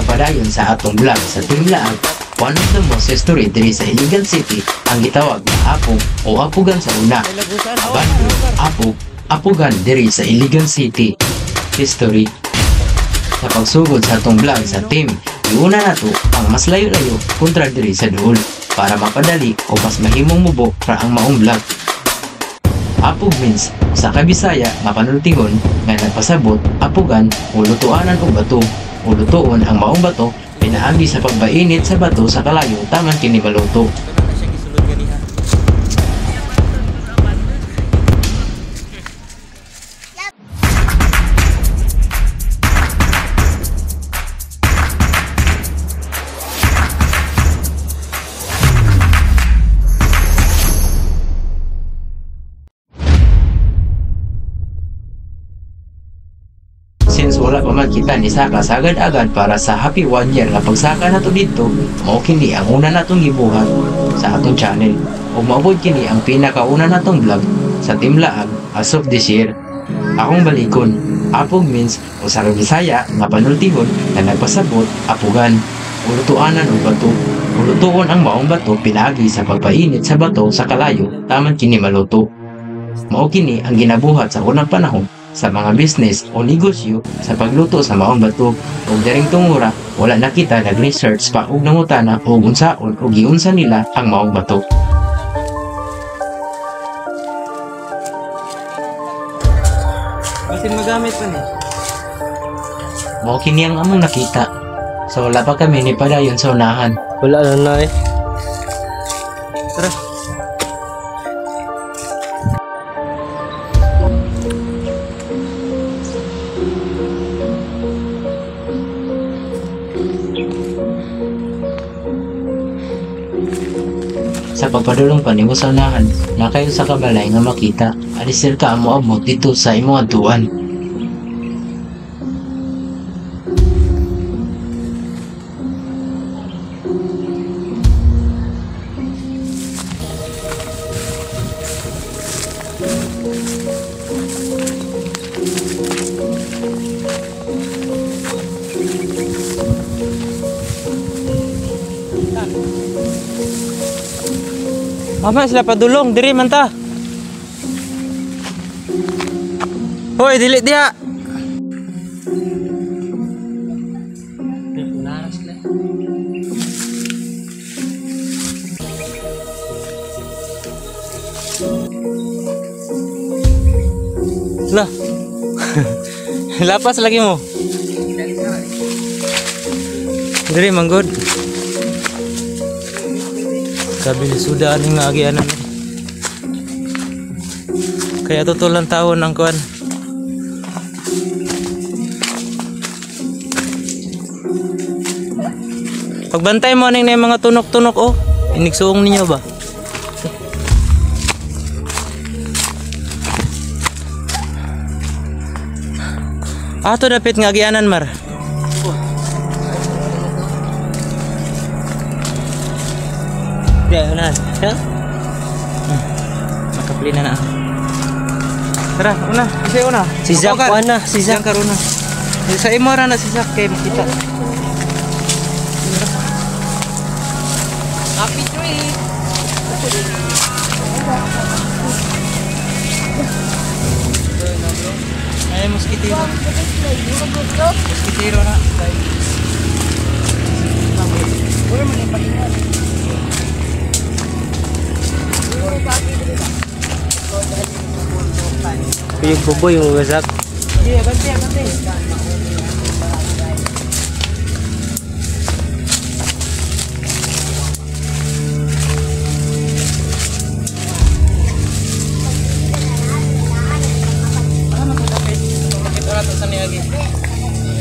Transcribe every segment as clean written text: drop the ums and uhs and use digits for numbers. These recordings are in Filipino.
padayon sa atong vlog sa Team Laag. One of the most history diri sa Iligan City ang gitawag na Apog o Apugan sa una. Abandon, Apog, Apugan diri sa Iligan City. History. Sa pagsugod sa atong vlog sa team, iuna na to ang mas layo-layo kontra diri sa duol para mapadali o mas mahimong mubo para ang maong vlog. Apog means sa Kabisaya nga panultingon nga nagpasabot, apugan o lutuanan og bato o lutuon ang maong bato pinaagi sa pagbainit sa bato sa kalayo taman kini maluto. Since wala pa man kita ni Saka sa agad-agad para sa happy 1 year nga pagsaka nato dito, mao kini ang una natong gibuhat sa atong channel ug maabot kini ang pinakauna natong vlog sa Team Laag as of this year. Akong balikon, Apog means o sa Bisaya nga panultihon na nagpasabot, apugan o lutuanan og bato. O lutuon ang maong bato pinagi sa pagpainit sa bato sa kalayo taman kini maluto. Mao kini ang ginabuhat sa unang panahon sa mga business o negosyo sa pagluto sa maong bato. Ug daring tungura wala na kita nag-research pa og nangutana og unsaon o giunsa nila ang maong bato. Basin magamit pa ni. Mao kini ang among nakita. So wala pa kami ni padayon sa unahan. Wala na eh. Tara. Sa pagpadulong pa nimo sa unahan, na kayo sa kabalay nga makita, alisir ka amo abot dito sa imong adtuan. Mama sila padulong diri man ta. Hoy, dili diha. Lah. Lapas lagi mo. Diri manggod. Sabi ni sudah aning nga agianan. Kaya tutulan taon ang kuan. Pagbantay mo aning na mga tunok-tunok oh. Inigsuong ninyo ba? Ato dapit nga agianan mar. Ya, unahan. Ya? Makapili na na. Tara, una. Kasi una. Si Zack ko na. Si Zack. Karuna. Sa imo ra na si Zack kay makita. Happy trip. Ay, mosquitero. Mosquitero na. Wala man yung palingan. Yung buboy yung wasak. Iya, ganti, ganti.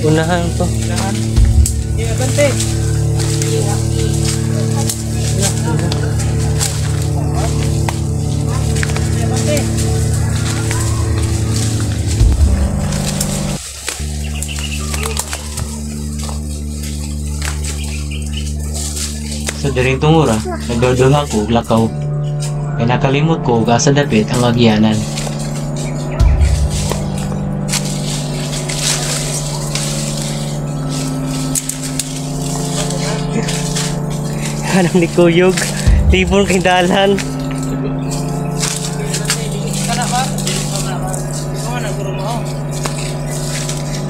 Unahan to. Unahan. Iya, ganti. Sa daring tungura, nagduduha ko og lakaw. Kaya nakalimot ko og asa dapit ang agyanan. Kanang ni Kuyog. Libon kay dalan.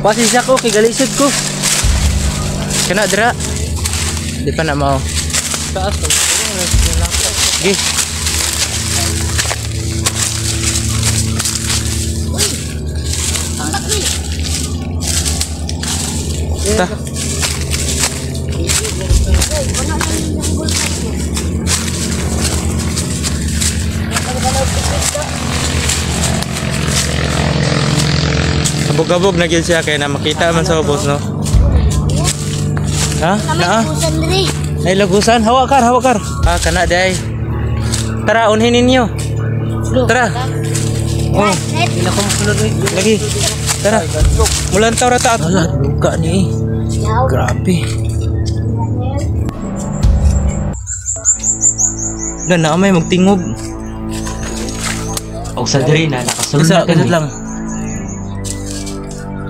Pasisya ko kay galisod ko. Kana dira. Di pa na mao. Taas to. Gi. Ta. Kabog-kabog na gyud siya kay na makita man sa ubos no. Ha? Naa? Ay lagusan, hawak kar, hawak kar. Ah, kana day. Tara, unhin ninyo. Tara. Oh, Ila ko masunod oy. lagi. Tara. Mulan taw rata. Wala, luka ni. Grabe. Dan na may magtingog. O sa diri na nakasulod Isa na kadot kami lang.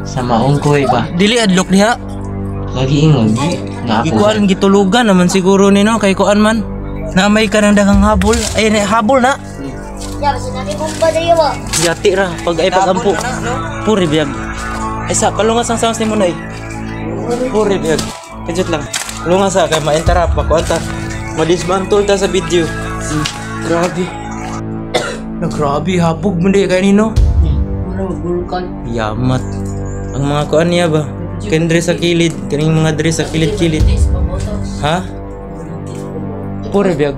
sa maong koy ba. Dili adlok diha. Lagi ingon nga ako. Gikuan gitulugan naman siguro ni no kay kuan man. Naamay ka ng daghang habol. Ay habol na. Yati ra pag ay pagampo. Puri biyag. Ay sa palungas ang sounds ni mo nay. Puri biyag. Kajut lang. Lungas sa kay maentara pa kuan ta. Madismantle ta sa video. Grabe. Na grabe habog mo di kay nino. Yamat. Ang mga kuan niya ba? Kendre sa kilid, kaning mga dre sa kilid-kilid. Ha? Pure biyag.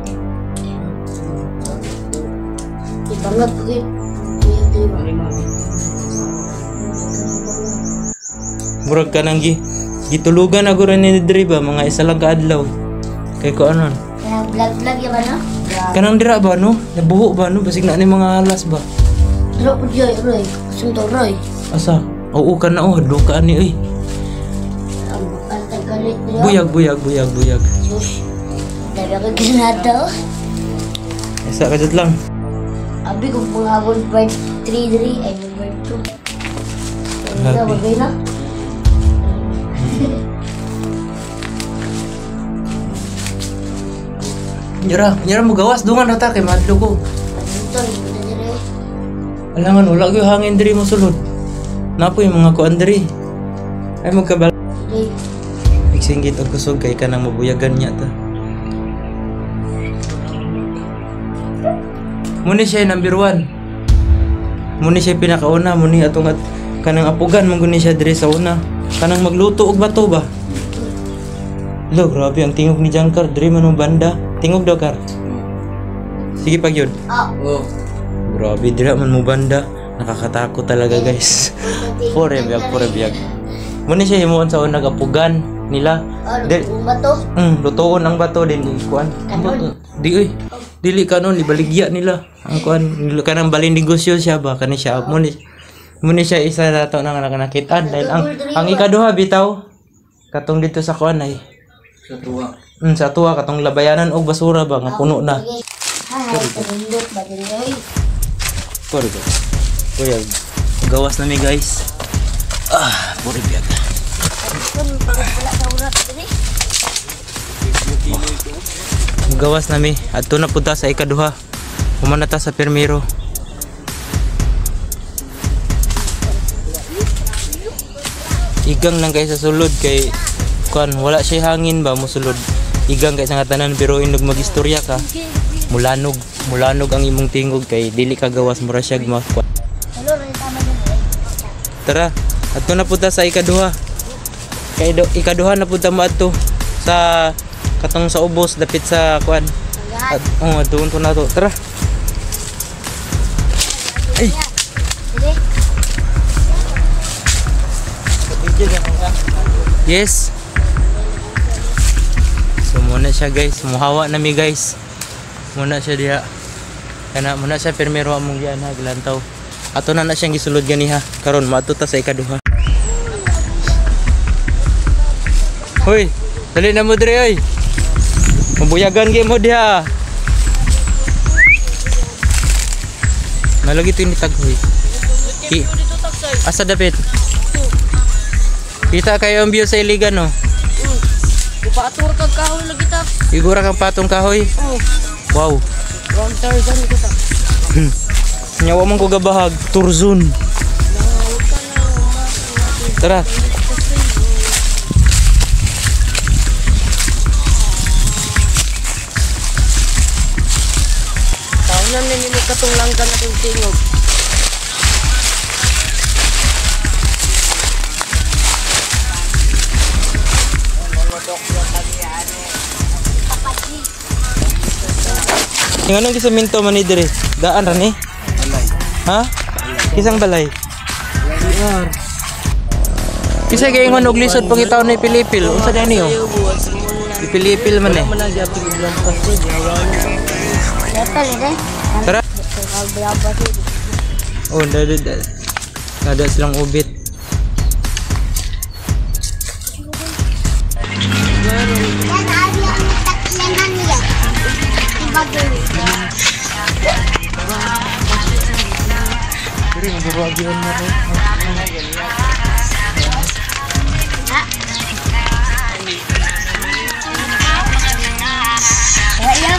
Murag ka nang gitulugan ako rin ni dre ba mga isa lang kaadlaw. Kay ko anon. Vlog ya ba no? Kanang dira ba no? Nabuho ba no? Basig na ni mga alas ba? Dro po joy, Roy. Sunto Roy. Asa? Oo ka na oh, hadlo ka ani oy. Ang bantang galit niyo. Buyag. Sus. Dali ako ginado. Isa ka dyan lang. Abi kung pangabon part 3 diri ay part 2. Ano ba gay na? Nyara mo gawas dungan rata kay madlo ko. Ito, ito diri. Alangan wala gyud hangin diri mo sulod. Napoy mga kuan diri. Ay magkabal. Diri. Iksinggit og kusog kay kanang mabuyagan niya ta. Muni siya number 1. Muni siya pinakauna, muni atong at kanang apugan mong guni siya diri sa una. Kanang magluto og bato ba? Lo, grabe ang tingog ni Jangkar diri man banda. Tingog daw kar. Sige pag yun. Ah, Grabe dira man mo banda. Nakakatakot talaga guys. Pure biyag. Muni siya himuon sa unang apugan nila. ba to? Lutoon ang bato din kuan. Di oy. Dili kanon ibaligya nila. Ang kuan nila kanang balin negosyo siya ba kani siya muni siya isa nato nang nakanakitaan dahil ang ikaduha bitaw katong dito sa kuan ay sa tuwa katong labayanan og basura ba nga puno na. Hay, tarindot ba diri oy? Pure ba? Kuya, gawas na mi guys. Pure biyag. Kun wala sa urat diri. Gawas na mi. Adto na punta sa ikaduha. Humanata sa permiro. Igang lang kay sa sulod kay kuan wala siya hangin ba mosulod. Igang kay sa nga tanan pero indog magistorya ka. Mulanog ang imong tingog kay dili ka gawas mura siya ma. Hello, rin tama din. Tara, adto na punta sa ikaduha. Kay ikaduha na punta mo adto sa katong sa ubos dapit sa kuan. Doon to na to. Tara. Ay. Diri. Yes. So muna siya guys, muhawa na mi guys. Muna siya diha. Kana muna siya permero among diyan ha gilantaw. Ato na siyang gisulod ganiha. Karon maadto ta sa ikaduha. Hoy, dali na mo dire oy. Mabuyagan gyud mo diha. Malagi to ni taghoy. Asa dapit? Kita kayo ang view sa Iligan no. Ipatur kag kahoy lagi ta. Igura kang patong kahoy. Oh, Wow. 1,000 kita. Nyawa man ko gabahag, Turzon. Tara. Tahunan na nimo katong langgan na kong tingog. Yung anong kisaminto man ni dire? Daan ra ni? Balay. Ha? Kisang balay? Kisa kay ingon og lisod pagitaw ni Pilipil. Unsa da niyo? Pilipil man eh. Managapig ilang pasto, dihawan. Dapat ni Tara. Kalbayaba si. Oh, ada silang ubit. Yan ari ang taklenan niya. Ibagay. Dire magbabagian mo ro. Kaya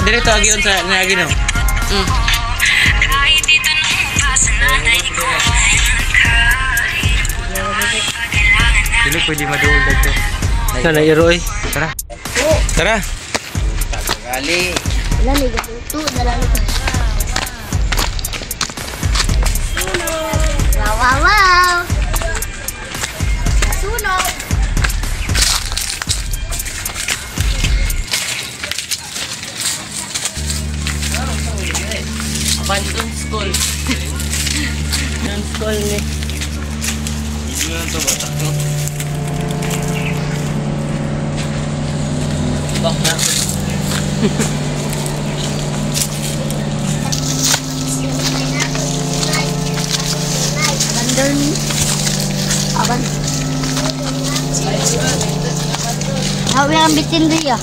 Dire to agion sa nagi no. Dili pwede maduol dito. Sana iroy. Tara. Tara. wala ni gato dala ni. Wow. Sunog. Abandon school. Abandon school ni. Bak na. Abandon. Aban. Hawi ang bitin dia.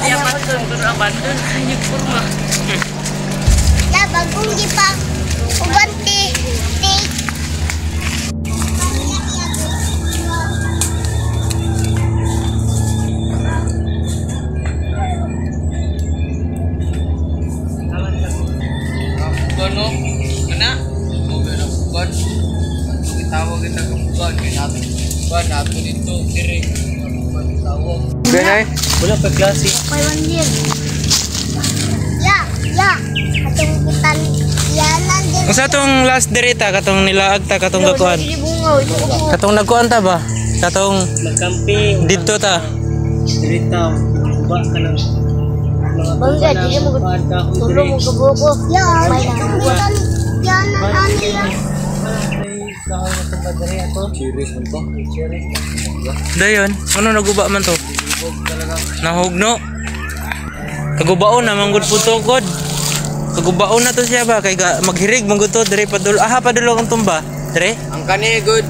Iya abandon, pero abandon hanya kurma. Ya bagong gipang ubanti. Kono, kena? Mobil na bukan. Itawag kita bukan, kaya nato dito, kiri. Tawag. Ganay. Wala pa klase. Kay Wandir. Ya. Atong kitan yanan din. Unsa tong last direta katong nilaag ta katong gakuan? Di bungaw ito. Katong nagkuan ta ba? Katong Magkampi. dito ta. Dirita. Ba ka ng mga Bangga di mo tulong mo kabuko. Ya, may kitan yanan ani ya. Dayon, ano naguba man to? Nahugno. Kagubaon na manggod putokod. Kagubaon na to siya ba kay maghirig manggod to dire padul. Aha padulong ang tumba. Dire? Ang kani good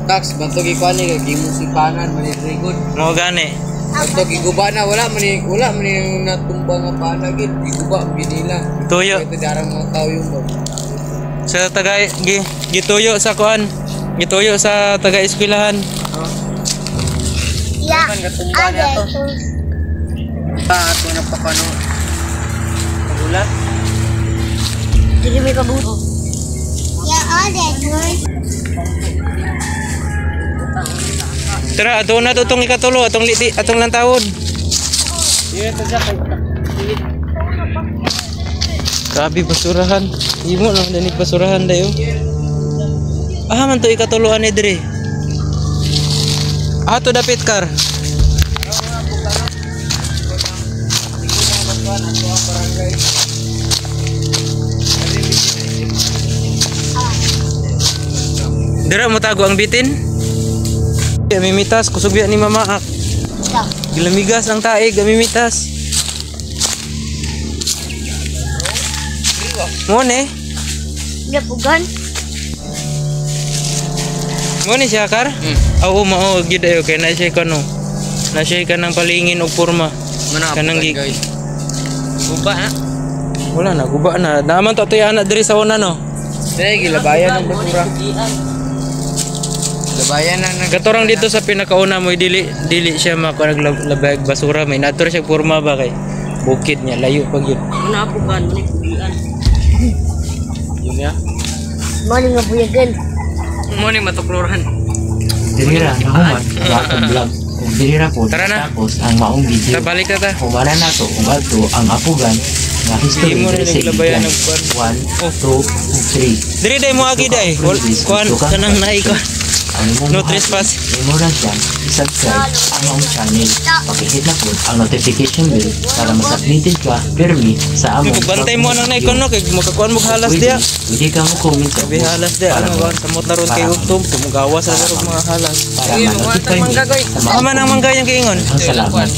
tax bantu gi kwani kay gimusipanan man very good. Mo gani. Bantu giguba na wala man natumba nga pana gid giguba ginila. Tuyo Ito darang mga tao yung mo. sa taga gituyo sa kuan. Gituyo sa taga eskwelahan. Ya. Gatumba na to. Ato na pa kano. Pagulat. Dili may kabuko. Ya, ade. Tara, ato na to tong ikatulo, atong lang taon. Iya to sa kay. Grabe basurahan. Imo lang dani basurahan dayo. Ah man to ikatuluan ni dire. Ato dapit kar. Dira mo tago ang bitin. Mimitas kusog ni mama. Gilamigas ang taig, mimitas. Mone, Dia pugan. mone siya kar? Oo, mao gid ayo kay na siya kano. Na siya kanang palingin og porma. Kanang gig. guys. Guba na. Wala na, guba na. Naman to tuya na diri sa una no. Dahil gilabayan ng basura. Labayan na nag... Katorang dito sa pinakauna mo dili siya naglabay basura, may natur siya porma ba kay bukid niya layo pag yun. Una ako kan, muna kulian. Yun ya. Morning nga buyagan. Muna matukloran. Dirira na human sa akong vlog. Kung dirira po, Tara na. tapos ang maong video. Balik na ta. Kumana na to kung ato ang apugan na history Hindi mo diri na sa naglabayan Ibigan. ng kwan. 1, 2, 3. Diri day mo agi day. Kuan kanang naay ko. Ang imong No mahal, trespass. imo ra siya i-subscribe ang among channel. Pakihit na po ang notification bell para mas-updated ka permi sa among Bantay mo nang naikon no kay makakuan mo halas dia. Pwede ka mo comment sa Sabi post halas dia para ano kuan samot na ron kay Uktom tumugawa sa laro mga halas. para ma-notify mo sa Ama nang manggayang kiingon. ang salamat.